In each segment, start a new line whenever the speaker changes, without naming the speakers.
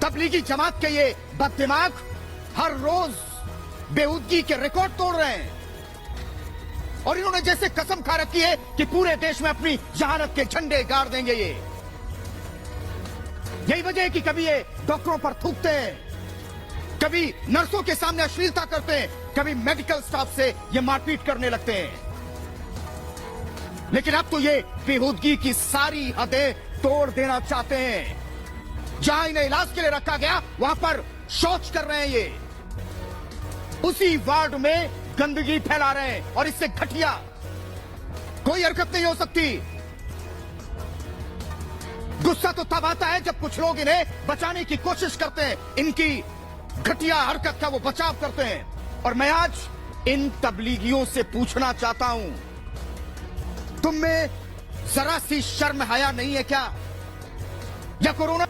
तबलीगी जमात के ये बददिमाग हर रोज बेहूदगी के रिकॉर्ड तोड़ रहे हैं और इन्होंने जैसे कसम खा रखी है कि पूरे देश में अपनी जहानत के झंडे गाड़ देंगे। ये यही वजह है कि कभी ये डॉक्टरों पर थूकते हैं, कभी नर्सों के सामने अश्लीलता करते हैं, कभी मेडिकल स्टाफ से ये मारपीट करने लगते हैं। लेकिन अब तो ये बेहूदगी की सारी हदें तोड़ देना चाहते हैं। जहां इन्हें इलाज के लिए रखा गया वहां पर शौच कर रहे हैं ये, उसी वार्ड में गंदगी फैला रहे हैं और इससे घटिया कोई हरकत नहीं हो सकती। गुस्सा तो तब आता है जब कुछ लोग इन्हें बचाने की कोशिश करते हैं, इनकी घटिया हरकत का वो बचाव करते हैं। और मैं आज इन तबलीगियों से पूछना चाहता हूं, तुम में जरा सी शर्म हया नहीं है क्या? या कोरोना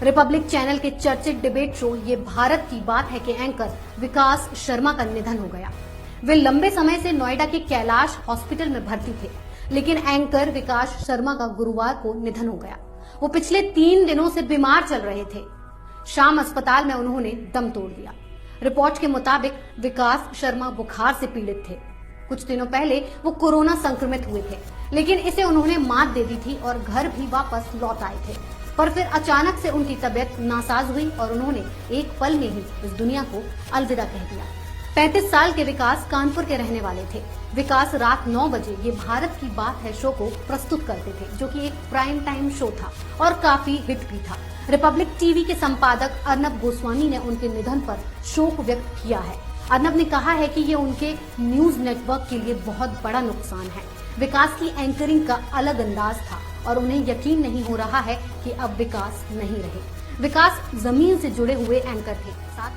रिपब्लिक चैनल के चर्चित डिबेट शो ये भारत की बात है के एंकर विकास शर्मा का निधन हो गया। वे लंबे समय से नोएडा के कैलाश हॉस्पिटल में भर्ती थे, लेकिन एंकर विकास शर्मा का गुरुवार को निधन हो गया। वो पिछले 3 दिनों से बीमार चल रहे थे। शाम अस्पताल में उन्होंने दम तोड़ दिया। रिपोर्ट के मुताबिक विकास शर्मा बुखार से पीड़ित थे। कुछ दिनों पहले वो कोरोना संक्रमित हुए थे, लेकिन इसे उन्होंने मात दे दी थी और घर भी वापस लौट आए थे। पर फिर अचानक से उनकी तबीयत नासाज हुई और उन्होंने एक पल में ही इस दुनिया को अलविदा कह दिया। 35 साल के विकास कानपुर के रहने वाले थे। विकास रात 9 बजे ये भारत की बात है शो को प्रस्तुत करते थे, जो कि एक प्राइम टाइम शो था और काफी हिट भी था। रिपब्लिक टीवी के संपादक अर्नब गोस्वामी ने उनके निधन पर शोक व्यक्त किया है। अर्नब ने कहा है कि ये उनके न्यूज नेटवर्क के लिए बहुत बड़ा नुकसान है। विकास की एंकरिंग का अलग अंदाज था और उन्हें यकीन नहीं हो रहा है कि अब विकास नहीं रहे। विकास जमीन से जुड़े हुए एंकर थे। साथ